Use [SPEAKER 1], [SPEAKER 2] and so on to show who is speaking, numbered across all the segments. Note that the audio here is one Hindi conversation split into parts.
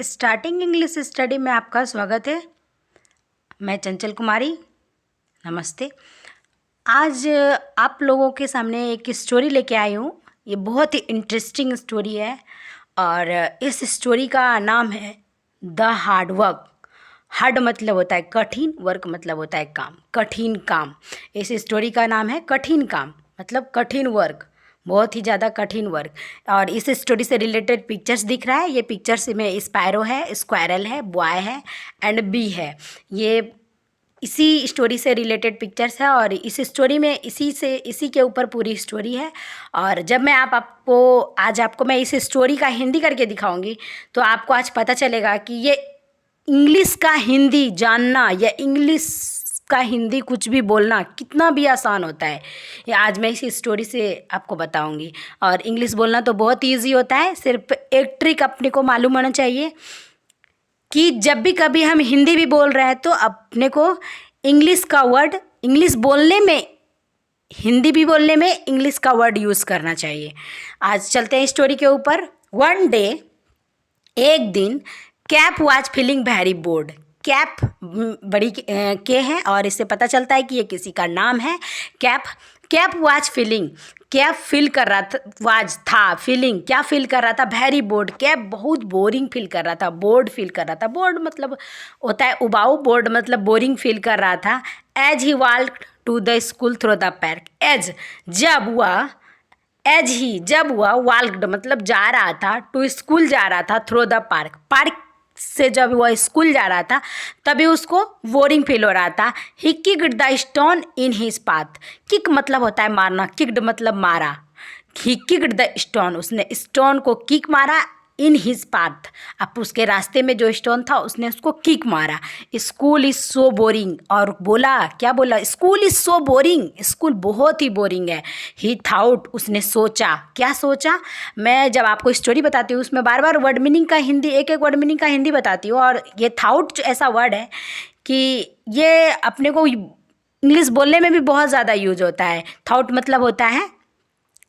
[SPEAKER 1] स्टार्टिंग इंग्लिश स्टडी में आपका स्वागत है। मैं चंचल कुमारी, नमस्ते। आज आप लोगों के सामने एक स्टोरी लेके आई हूँ। ये बहुत ही इंटरेस्टिंग स्टोरी है और इस स्टोरी का नाम है द हार्ड वर्क। हार्ड मतलब होता है कठिन, वर्क मतलब होता है काम, कठिन काम। इस स्टोरी का नाम है कठिन काम, मतलब कठिन वर्क, बहुत ही ज़्यादा कठिन वर्क। और इस स्टोरी से रिलेटेड पिक्चर्स दिख रहा है। ये पिक्चर्स में स्पैरो है, स्क्वायरल है, बॉय है एंड बी है। ये इसी स्टोरी से रिलेटेड पिक्चर्स है और इस स्टोरी में इसी के ऊपर पूरी स्टोरी है। और जब मैं आपको मैं इस स्टोरी का हिंदी करके दिखाऊंगी तो आपको आज पता चलेगा कि ये इंग्लिश का हिंदी जानना या इंग्लिश का हिंदी कुछ भी बोलना कितना भी आसान होता है। ये आज मैं इस स्टोरी से आपको बताऊंगी। और इंग्लिश बोलना तो बहुत ईजी होता है, सिर्फ एक ट्रिक अपने को मालूम होना चाहिए कि जब भी कभी हम हिंदी भी बोल रहे हैं तो अपने को इंग्लिश का वर्ड, इंग्लिश बोलने में, हिंदी भी बोलने में इंग्लिश का वर्ड यूज़ करना चाहिए। आज चलते हैं स्टोरी के ऊपर। वन डे, एक दिन, cap was feeling very bored. Cap बड़ी के है और इससे पता चलता है कि ये किसी का नाम है। Cap was feeling, cap feel कर रहा था, वाज था, फीलिंग क्या फील कर रहा था, वेरी बोर्ड। कैप बहुत बोरिंग फील कर रहा था, बोर्ड फील कर रहा था। बोर्ड मतलब होता है उबाऊ, बोर्ड मतलब बोरिंग फील कर रहा था। As he walked to the school through the park. जब हुआ वाल्क्ड मतलब जा रहा था, टू स्कूल जा रहा था, थ्रू द पार्क से जब वह स्कूल जा रहा था तभी उसको बोरिंग फील हो रहा था। He kicked the stone in his path. Kick मतलब होता है मारना, किक्ड मतलब मारा। ही किक्ड द स्टोन, उसने स्टोन को किक मारा। इन हिज पाथ, अब उसके रास्ते में जो स्टोन था उसने उसको किक मारा। स्कूल इज़ सो बोरिंग, और बोला, क्या बोला, school is so boring, school बहुत ही बोरिंग है। ही थाउट, उसने सोचा, क्या सोचा। मैं जब आपको स्टोरी बताती हूँ उसमें बार बार वर्ड मीनिंग का हिंदी, एक एक वर्ड मीनिंग का हिंदी बताती हूँ। और ये थाउट ऐसा वर्ड है कि ये अपने को इंग्लिश बोलने में भी बहुत ज़्यादा यूज होता है। थाउट मतलब होता है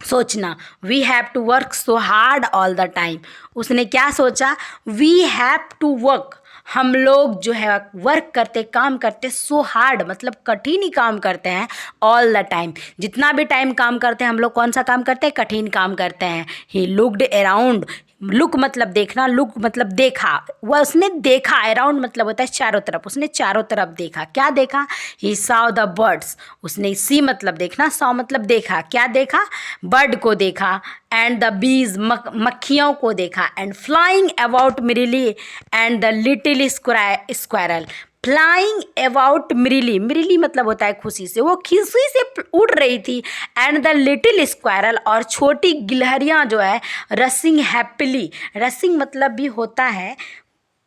[SPEAKER 1] सोचना। We have to work so hard all the time. उसने क्या सोचा, वी हैव टू वर्क, हम लोग जो है वर्क करते, काम करते, सो हार्ड मतलब कठिन ही काम करते हैं, ऑल द टाइम, जितना भी टाइम काम करते हैं हम लोग कौन सा काम करते हैं, कठिन काम करते हैं। ही लुक्ड अराउंड, लुक मतलब देखना, लुक मतलब देखा, वह उसने देखा। अराउंड मतलब होता है चारों तरफ, उसने चारों तरफ देखा। क्या देखा, ही सॉ द बर्ड्स, उसने सी मतलब देखना, सॉ मतलब देखा, क्या देखा, बर्ड को देखा। एंड द बीज, मक्खियों को देखा। And flying about merrily and the little squirrel. Flying about merrily, merrily मतलब होता है खुशी से, वो खुशी से उड़ रही थी। एंड द लिटिल स्क्वायरल, और छोटी गिलहरियाँ जो है, रसिंग हैप्पीली, रसिंग मतलब भी होता है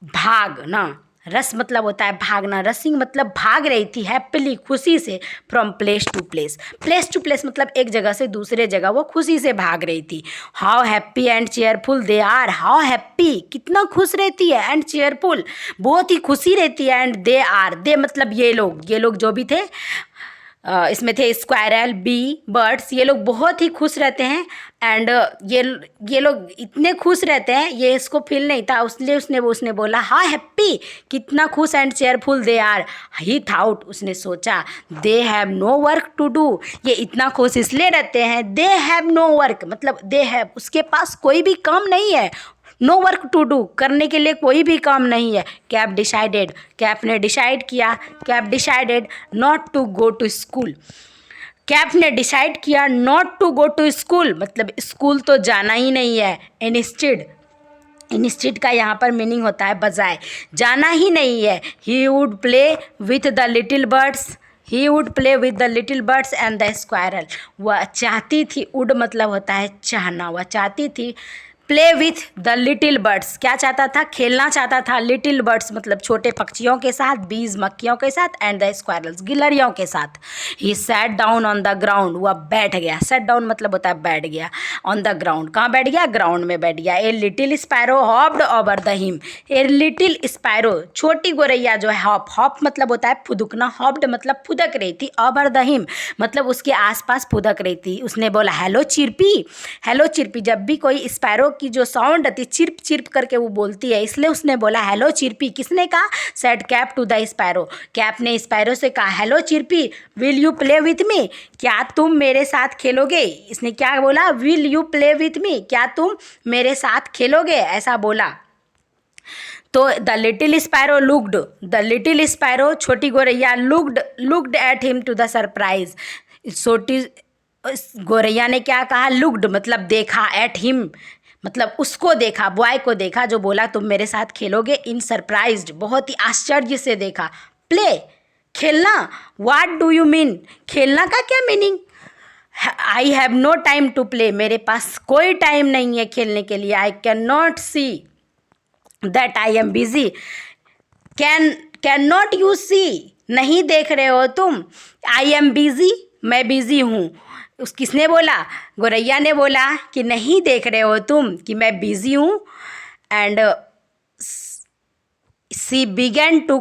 [SPEAKER 1] भागना, रस मतलब होता है भागना, रसिंग मतलब भाग रही थी, हैप्पीली खुशी से, from place to place, place to place मतलब एक जगह से दूसरे जगह वो खुशी से भाग रही थी। How happy and cheerful they are, how happy कितना खुश रहती है, एंड चेयरफुल बहुत ही खुशी रहती है, एंड दे आर, दे मतलब ये लोग जो भी थे, इसमें थे स्क्वायरल, बी, बर्ड्स, ये लोग बहुत ही खुश रहते हैं। एंड ये लोग इतने खुश रहते हैं, ये इसको फील नहीं था, उसलिए उसने बोला हाँ हैप्पी कितना खुश, and cheerful they are. He thought, उसने सोचा, they have no work to do, ये इतना खुश इसलिए रहते हैं, दे हैव नो वर्क मतलब दे हैव, उसके पास कोई भी काम नहीं है, नो वर्क टू डू करने के लिए कोई भी काम नहीं है। कैप डिसाइडेड, कैप ने डिसाइड किया, Cap decided not to go to school, Cap ने डिसाइड किया not to go to school मतलब स्कूल तो जाना ही नहीं है। इंस्टेड का यहाँ पर मीनिंग होता है बजाय, जाना ही नहीं है। He would play with the little birds, he would play with the little birds and the squirrel, वह चाहती थी, वुड मतलब होता है चाहना, वह चाहती थी play with the little birds, क्या चाहता था, खेलना चाहता था, लिटिल बर्ड्स मतलब छोटे पक्षियों के साथ, बीज मक्खियों के साथ, एंड द स्क्वायरल्स गिलहरियों के साथ। He sat down on the ground, वह बैठ गया, सैट डाउन मतलब होता है बैठ गया, ऑन द ग्राउंड कहाँ बैठ गया, ग्राउंड में बैठ गया। A little sparrow hopped over the him, a little sparrow छोटी गोरैया जो है, हॉप मतलब होता है फुदकना, हॉप्ड मतलब फुदक रही थी, ओवर द हिम मतलब उसके आसपास फुदक रही थी। उसने बोला हेलो चिरपी, हेलो चिरपी, जब भी कोई स्पैरो की जो साउंड आती है चिर्प चिर्प करके वो बोलती है, इसलिए उसने बोला हेलो चिर्पी। किसने कहा? Said Cap to the sparrow, Cap ने स्पैरो से कहा hello Chirpy will you play with me, क्या तुम मेरे साथ खेलोगे। इसने क्या बोला? Will you play with me, क्या तुम मेरे साथ खेलोगे, ऐसा बोला। तो the little sparrow looked, the little sparrow छोटी गौरैया looked at him to the surprise, छोटी गौरैया ने क्या कहा? लुक्ड मतलब देखा, एट हिम मतलब उसको देखा, बॉय को देखा जो बोला तुम मेरे साथ खेलोगे, इन सरप्राइज्ड बहुत ही आश्चर्य से देखा। प्ले खेलना, व्हाट डू यू मीन, खेलना का क्या meaning? I have no time to play, मेरे पास कोई टाइम नहीं है खेलने के लिए। I can not see that I am busy, can not you see, नहीं देख रहे हो तुम, आई एम बिजी, मैं बिजी हूँ। उस किसने बोला? गौरैया ने बोला कि नहीं देख रहे हो तुम कि मैं बिजी हूँ। And she began to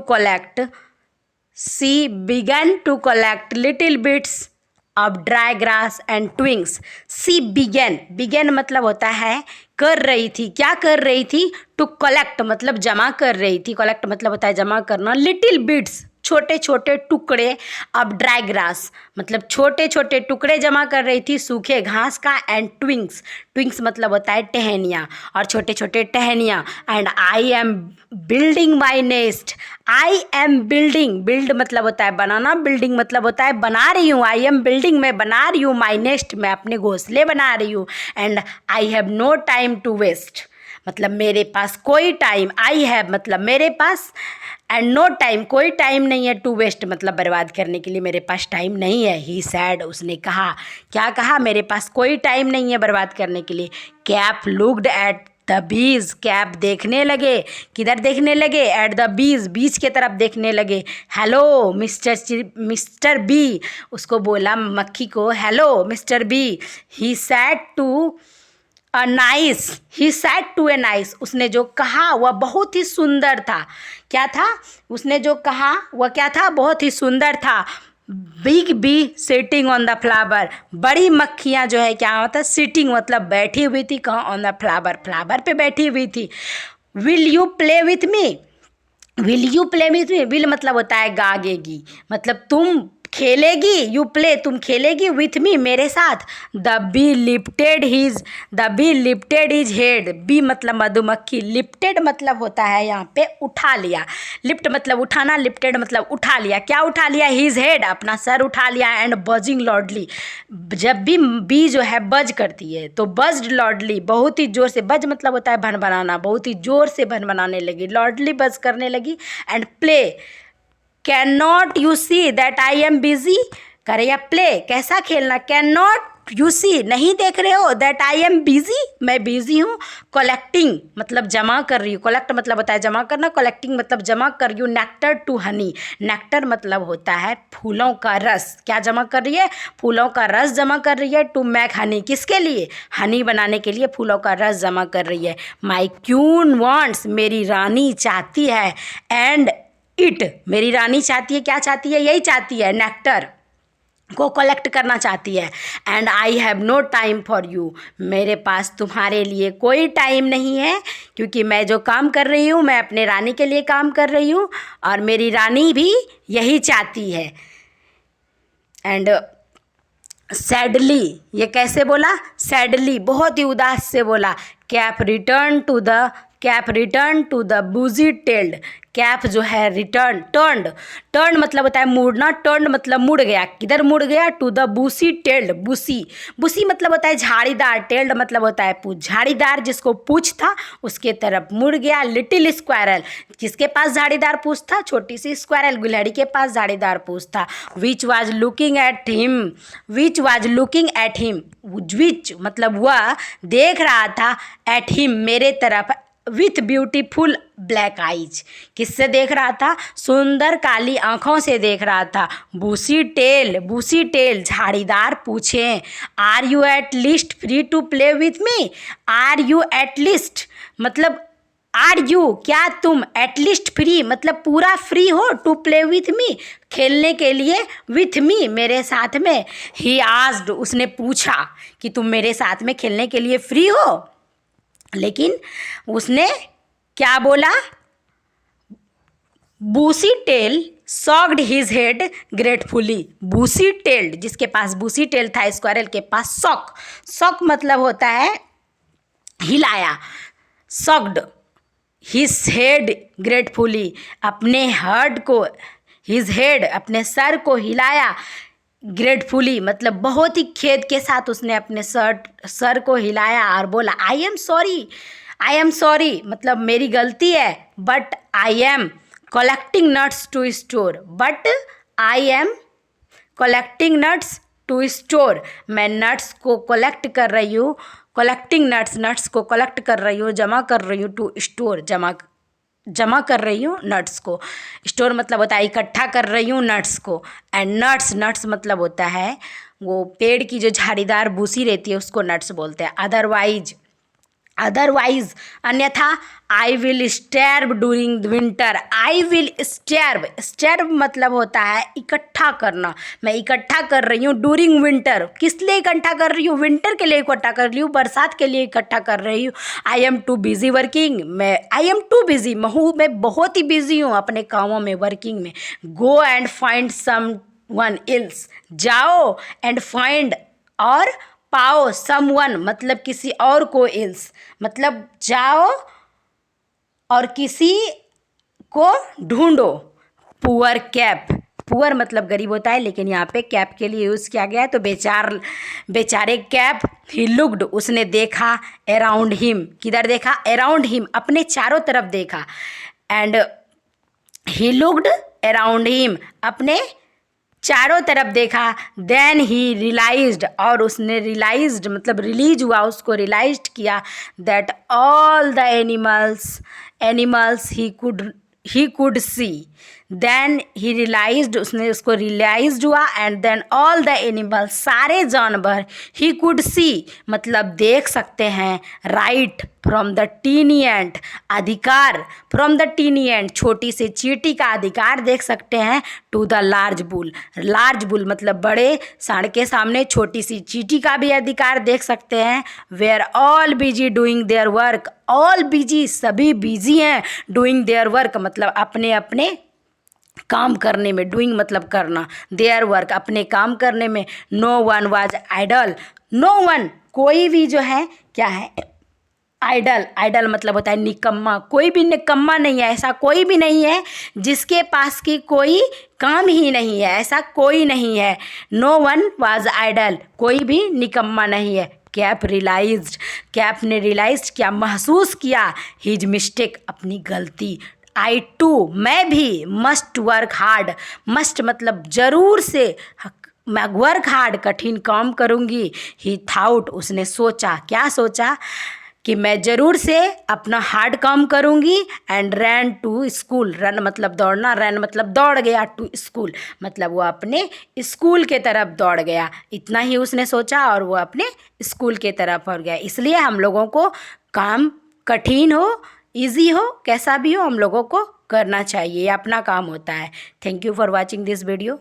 [SPEAKER 1] collect little bits of dry grass and twigs. She began मतलब होता है कर रही थी, क्या कर रही थी? टू कलेक्ट मतलब जमा कर रही थी, कलेक्ट मतलब होता है जमा करना। लिटिल बिट्स छोटे छोटे टुकड़े, अब ड्राई ग्रास मतलब छोटे छोटे टुकड़े जमा कर रही थी सूखे घास का। एंड ट्विंग्स मतलब होता है टहनियाँ, और छोटे छोटे टहनियाँ। And I am building my nest, I am build मतलब होता है बनाना, बिल्डिंग मतलब होता है बना रही हूँ। आई एम बिल्डिंग मैं बना रही हूँ, माई नेस्ट मैं अपने घोंसले बना रही हूँ। And I have no time to waste मतलब मेरे पास कोई टाइम, आई हैव मतलब मेरे पास, एंड नो टाइम कोई टाइम नहीं है, टू वेस्ट मतलब बर्बाद करने के लिए मेरे पास टाइम नहीं है। ही सैड उसने कहा, क्या कहा? मेरे पास कोई टाइम नहीं है बर्बाद करने के लिए। Cap looked at the bees, cap देखने लगे, किधर देखने लगे? एट द बीज के तरफ देखने लगे। हेलो मिस्टर बी, उसको बोला मक्खी को hello mister bee. He said to a nice, उसने जो कहा वह बहुत ही सुंदर था। क्या था? उसने जो कहा वह क्या था? बहुत ही सुंदर था। Big be sitting on the flower, बड़ी मक्खियाँ जो है क्या होता है? सिटिंग मतलब बैठी हुई थी, कहाँ? ऑन द फ्लावर पे बैठी हुई थी। Will you play with me, will मतलब होता है गागेगी, मतलब तुम खेलेगी, यू प्ले तुम खेलेगी, विथ मी मेरे साथ। The bee lifted his head, bee मतलब मधुमक्खी, लिफ्टेड मतलब होता है यहाँ पे उठा लिया, लिफ्ट मतलब उठाना, लिफ्टेड मतलब उठा लिया। क्या उठा लिया? हिज हेड अपना सर उठा लिया। एंड बजिंग लॉर्डली, जब भी बी जो है बज करती है तो बज्ड लॉर्डली बहुत ही जोर से, बज मतलब होता है भनभनाना, बहुत ही जोर से भनभनाने लगी, लॉर्डली बज करने लगी। And play, can not you C that I am busy, करे या प्ले कैसा खेलना? कैन नॉट यू सी नहीं देख रहे हो, दैट आई एम बिजी मैं बिजी हूँ। कलेक्टिंग मतलब जमा कर रही हूँ, कलेक्ट मतलब होता है जमा करना, कलेक्टिंग मतलब जमा कर रही हूँ। नेक्टर टू हनी, नेक्टर मतलब होता है फूलों का रस, क्या जमा कर रही है? फूलों का रस जमा कर रही है। टू मैक हनी, किसके लिए? हनी बनाने के लिए फूलों का रस जमा कर रही है। माई क्यून वांट्स, मेरी रानी चाहती है। एंड इट, मेरी रानी चाहती है, क्या चाहती है? यही चाहती है, नेक्टर को कलेक्ट करना चाहती है। And I have no time for you, मेरे पास तुम्हारे लिए कोई टाइम नहीं है, क्योंकि मैं जो काम कर रही हूँ मैं अपने रानी के लिए काम कर रही हूँ, और मेरी रानी भी यही चाहती है। एंड सैडली, ये कैसे बोला? सैडली बहुत ही उदास से बोला। कैप रिटर्न टू द बूजी टेल्ड, कैप जो है रिटर्न, टर्न मतलब होता है मुड़ना, टर्न मतलब मुड़ गया, किधर मुड़ गया? To the bushy tailed, bushy मतलब होता है झाड़ीदार, टेल्ड मतलब होता है पूछ, झाड़ीदार जिसको पूछ था उसके तरफ मुड़ गया। लिटिल स्क्वायरल, किसके पास झाड़ीदार पूछ था? छोटी सी स्क्वायरल, गिलहरी के पास झाड़ीदार पूछ था। Which was looking at him, which मतलब वह देख रहा था, एट हिम मेरे तरफ, विथ ब्यूटीफुल ब्लैक आइज, किससे देख रहा था? सुंदर काली आँखों से देख रहा था। बूसी टेल झाड़ीदार पूछे। Are you at least free to play with me, are you at least मतलब आर यू क्या तुम, एटलीस्ट फ्री मतलब पूरा फ्री हो, टू प्ले विथ मी खेलने के लिए, विथ मी मेरे साथ में। ही आस्क्ड, उसने पूछा कि तुम मेरे साथ में खेलने के लिए फ्री हो? लेकिन उसने क्या बोला, bushy tail shook his head gratefully. Bushy tailed, जिसके पास बूसी टेल था स्क्वायरल के पास सॉक, सॉक मतलब होता है हिलाया, सॉक्ड हिज हेड ग्रेटफुली, अपने हेड को, हिज हेड अपने सर को हिलाया, ग्रेटफुली मतलब बहुत ही खेद के साथ उसने अपने सर को हिलाया और बोला I am sorry, I am sorry मतलब मेरी गलती है, but I am collecting nuts to store, but I am collecting nuts to store, मैं नट्स को कलेक्ट कर रही हूँ, कलेक्टिंग नट्स, नट्स को कलेक्ट कर रही हूँ, जमा कर रही हूँ, टू स्टोर जमा कर रही हूँ नट्स को, स्टोर मतलब होता है इकट्ठा कर रही हूँ नट्स को, एंड नट्स, नट्स मतलब होता है वो पेड़ की जो झाड़ीदार भूसी रहती है उसको नट्स बोलते हैं। अदरवाइज अन्यथा I will starve during winter, I will starve मतलब होता है इकट्ठा करना, मैं इकट्ठा कर रही हूँ डूरिंग विंटर, किस लिए इकट्ठा कर रही हूँ, विंटर के लिए इकट्ठा कर रही हूँ, बरसात के लिए इकट्ठा कर रही हूँ। I am too busy working, I am too busy, मैं बहुत ही बिजी हूँ अपने कामों में, वर्किंग में। Go and find someone else, जाओ एंड फाइंड और पाओ, समवन मतलब किसी और को, एल्स मतलब जाओ और किसी को ढूंढो। पुअर कैप, पुअर मतलब गरीब होता है, लेकिन यहाँ पे कैप के लिए यूज़ किया गया है, तो बेचारे कैप, ही लुक्ड उसने देखा, अराउंड हिम किधर देखा, अराउंड हिम अपने चारों तरफ देखा, and he looked around him अपने चारों तरफ देखा, देन ही रियलाइज्ड और उसने रियलाइज्ड मतलब रिलीज हुआ, उसको रियलाइज्ड किया, that all the animals he could see, then he realised उसने उसको रियलाइज्ड हुआ, and then all the animals सारे जानवर, ही कुड सी मतलब देख सकते हैं, right from the tiny ant अधिकार, फ्रॉम द टीनी एंट छोटी से चींटी का अधिकार देख सकते हैं, टू द लार्ज बुल मतलब बड़े सांड के सामने छोटी सी चींटी का भी अधिकार देख सकते हैं। Were all busy doing their work, all busy सभी बिजी हैं, डूइंग देयर वर्क मतलब अपने अपने काम करने में, डूइंग मतलब करना, देयर वर्क अपने काम करने में। No one was idle, no one कोई भी जो है क्या है, आइडल मतलब होता है निकम्मा, कोई भी निकम्मा नहीं है, ऐसा कोई भी नहीं है जिसके पास की कोई काम ही नहीं है, ऐसा कोई नहीं है। नो वन वाज आइडल कोई भी निकम्मा नहीं है। कैप ने रियलाइज्ड किया, महसूस किया, हिज मिस्टेक अपनी गलती। आई टू मैं भी, मस्ट वर्क हार्ड, मस्ट मतलब जरूर से, मैं वर्क हार्ड कठिन काम करूँगी। ही थाउट उसने सोचा, क्या सोचा कि मैं ज़रूर से अपना हार्ड काम करूँगी, and ran to school, run मतलब दौड़ना, रैन मतलब दौड़ गया, टू स्कूल मतलब वो अपने स्कूल के तरफ दौड़ गया। इतना ही उसने सोचा और वो अपने स्कूल के तरफ दौड़ गया। इसलिए हम लोगों को काम कठिन हो, इजी हो, कैसा भी हो, हम लोगों को करना चाहिए, ये अपना काम होता है। Thank you for watching this video.